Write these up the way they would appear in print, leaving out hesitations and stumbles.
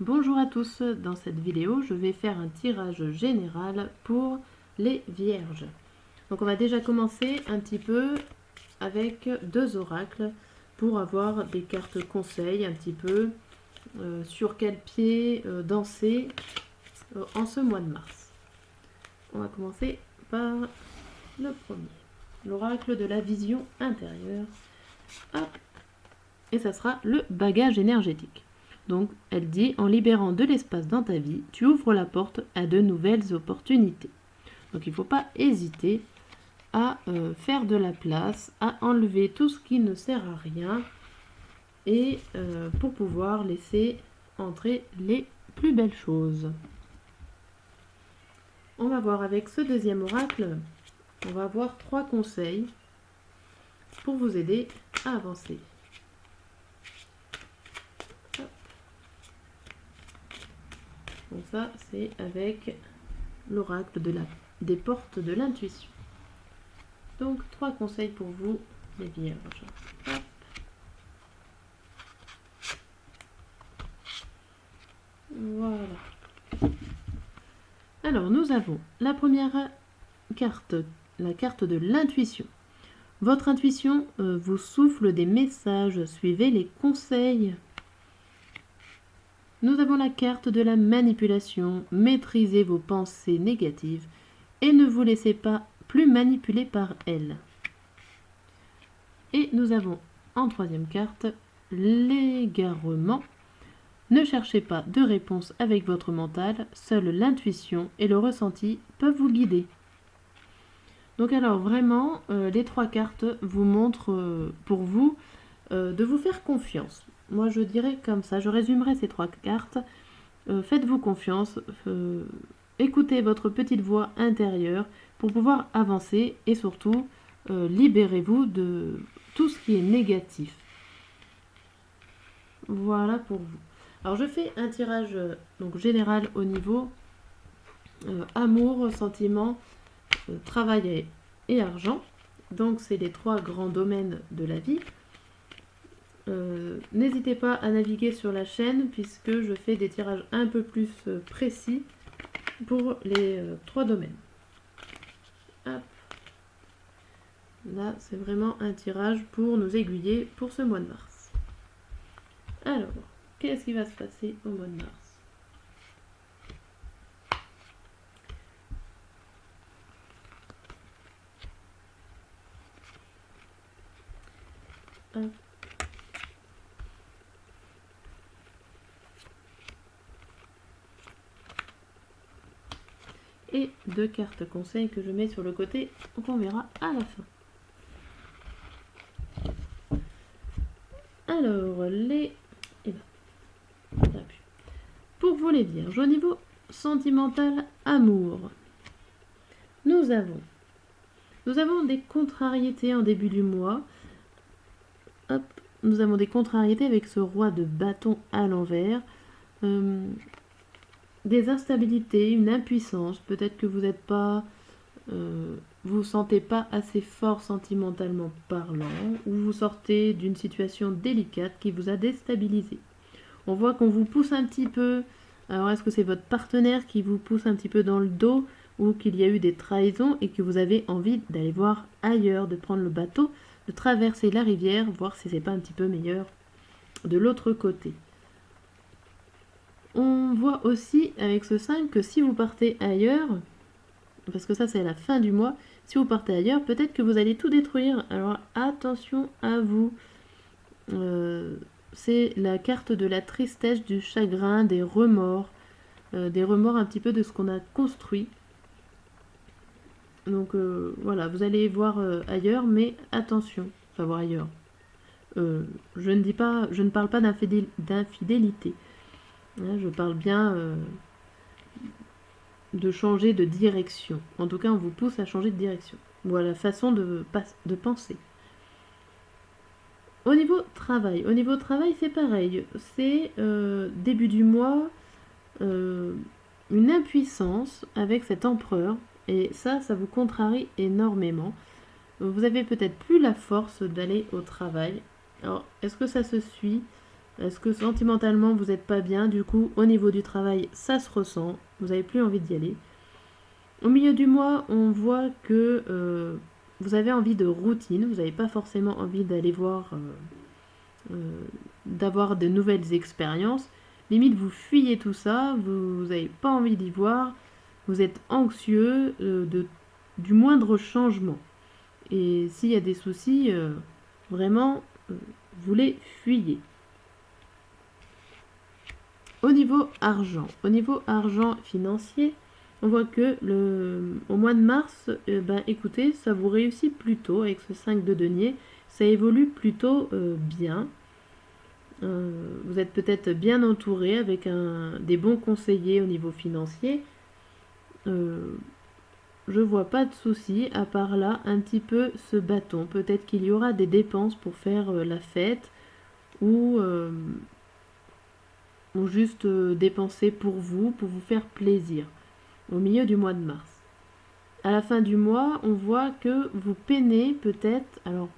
Bonjour à tous, dans cette vidéo je vais faire un tirage général pour les vierges. Donc on va déjà commencer un petit peu avec deux oracles pour avoir des cartes conseils un petit peu sur quel pied danser en ce mois de mars. On va commencer par le premier, l'oracle de la vision intérieure. Hop. Et ça sera le bagage énergétique. Donc, elle dit, en libérant de l'espace dans ta vie, tu ouvres la porte à de nouvelles opportunités. Donc, il ne faut pas hésiter à faire de la place, à enlever tout ce qui ne sert à rien et pour pouvoir laisser entrer les plus belles choses. On va voir avec ce deuxième oracle, on va avoir 3 conseils pour vous aider à avancer. Donc ça, c'est avec l'oracle des portes de l'intuition. Donc, 3 conseils pour vous, les vierges. Hop. Voilà. Alors, nous avons la première carte, la carte de l'intuition. Votre intuition vous souffle des messages, suivez les conseils. Nous avons la carte de la manipulation, maîtrisez vos pensées négatives et ne vous laissez pas plus manipuler par elles. Et nous avons en troisième carte l'égarement. Ne cherchez pas de réponse avec votre mental, seule l'intuition et le ressenti peuvent vous guider. Donc alors vraiment, les 3 cartes vous montrent pour vous de vous faire confiance. Moi je dirais comme ça, je résumerai ces 3 cartes. Faites-vous confiance, écoutez votre petite voix intérieure pour pouvoir avancer et surtout libérez-vous de tout ce qui est négatif. Voilà pour vous. Alors je fais un tirage donc général au niveau amour, sentiment, travail et argent. Donc c'est les 3 grands domaines de la vie. N'hésitez pas à naviguer sur la chaîne puisque je fais des tirages un peu plus précis pour les 3 domaines. Hop. Là c'est vraiment un tirage pour nous aiguiller pour ce mois de mars. Alors, qu'est-ce qui va se passer au mois de mars? Hop. Et 2 cartes conseils que je mets sur le côté, qu'on verra à la fin. Alors, pour vous les vierges, au niveau sentimental, amour, nous avons des contrariétés en début du mois. Hop, nous avons des contrariétés avec ce roi de bâton à l'envers. Des instabilités, une impuissance. Peut-être que vous n'êtes pas... vous sentez pas assez fort sentimentalement parlant, ou vous sortez d'une situation délicate qui vous a déstabilisé. On voit qu'on vous pousse un petit peu. Alors est-ce que c'est votre partenaire qui vous pousse un petit peu dans le dos, ou qu'il y a eu des trahisons et que vous avez envie d'aller voir ailleurs, de prendre le bateau, de traverser la rivière, voir si c'est pas un petit peu meilleur de l'autre côté. On voit aussi avec ce 5 que si vous partez ailleurs, parce que ça c'est la fin du mois, si vous partez ailleurs, peut-être que vous allez tout détruire. Alors attention à vous. C'est la carte de la tristesse, du chagrin, des remords un petit peu de ce qu'on a construit. Donc voilà, vous allez voir ailleurs, mais attention, enfin voir ailleurs. Je ne parle pas d'infidélité. Hein, je parle bien de changer de direction. En tout cas, on vous pousse à changer de direction. Ou à la façon de penser. Au niveau travail, c'est pareil. C'est début du mois, une impuissance avec cet empereur. Et ça vous contrarie énormément. Vous avez peut-être plus la force d'aller au travail. Alors, est-ce que ça se suit? Est-ce que sentimentalement vous n'êtes pas bien? Du coup, au niveau du travail, ça se ressent. Vous n'avez plus envie d'y aller. Au milieu du mois, on voit que vous avez envie de routine. Vous n'avez pas forcément envie d'aller voir, d'avoir de nouvelles expériences. Limite, vous fuyez tout ça. Vous n'avez pas envie d'y voir. Vous êtes anxieux du moindre changement. Et s'il y a des soucis, vraiment, vous les fuyez. Au niveau argent financier, on voit que au mois de mars, écoutez, ça vous réussit plutôt avec ce 5 de denier. Ça évolue plutôt bien. Vous êtes peut-être bien entouré avec des bons conseillers au niveau financier. Je vois pas de soucis, à part là, un petit peu ce bâton. Peut-être qu'il y aura des dépenses pour faire la fête ou juste dépenser pour vous faire plaisir au milieu du mois de mars. À la fin du mois, on voit que vous peinez peut-être, alors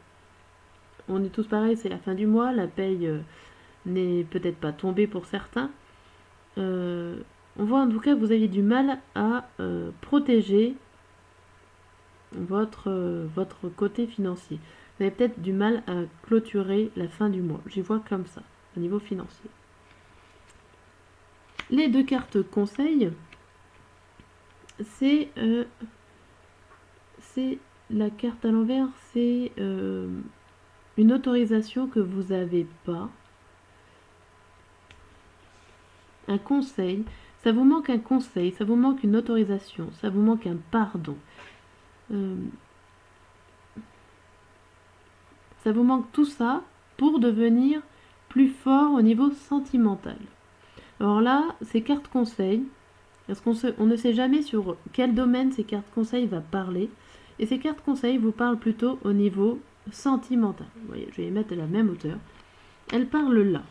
on est tous pareils, c'est la fin du mois, la paye n'est peut-être pas tombée pour certains. On voit en tout cas que vous avez du mal à protéger votre côté financier. Vous avez peut-être du mal à clôturer la fin du mois. J'y vois comme ça, au niveau financier. Les deux cartes conseils, c'est la carte à l'envers, c'est une autorisation que vous n'avez pas. Un conseil, ça vous manque un conseil, ça vous manque une autorisation, ça vous manque un pardon. Ça vous manque tout ça pour devenir plus fort au niveau sentimental. Alors là, ces cartes conseils, parce qu'on ne sait jamais sur quel domaine ces cartes conseils va parler. Et ces cartes conseils vous parlent plutôt au niveau sentimental. Vous voyez, je vais les mettre à la même hauteur. Elles parlent là.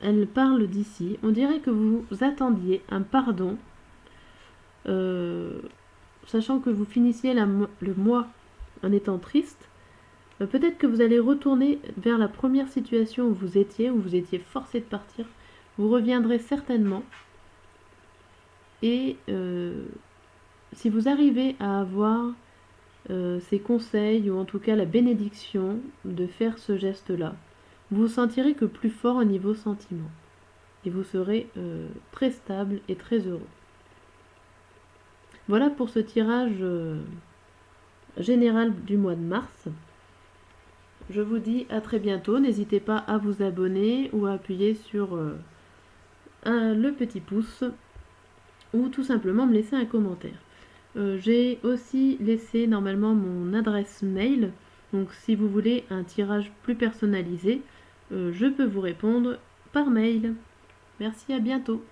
Elles parlent d'ici. On dirait que vous attendiez un pardon, sachant que vous finissiez le mois en étant triste. Peut-être que vous allez retourner vers la première situation où vous étiez forcé de partir. Vous reviendrez certainement. Et si vous arrivez à avoir ces conseils, ou en tout cas la bénédiction de faire ce geste-là, vous vous sentirez que plus fort au niveau sentiment. Et vous serez très stable et très heureux. Voilà pour ce tirage général du mois de mars. Je vous dis à très bientôt. N'hésitez pas à vous abonner ou à appuyer sur le petit pouce ou tout simplement me laisser un commentaire. J'ai aussi laissé normalement mon adresse mail, donc si vous voulez un tirage plus personnalisé, je peux vous répondre par mail. Merci, à bientôt.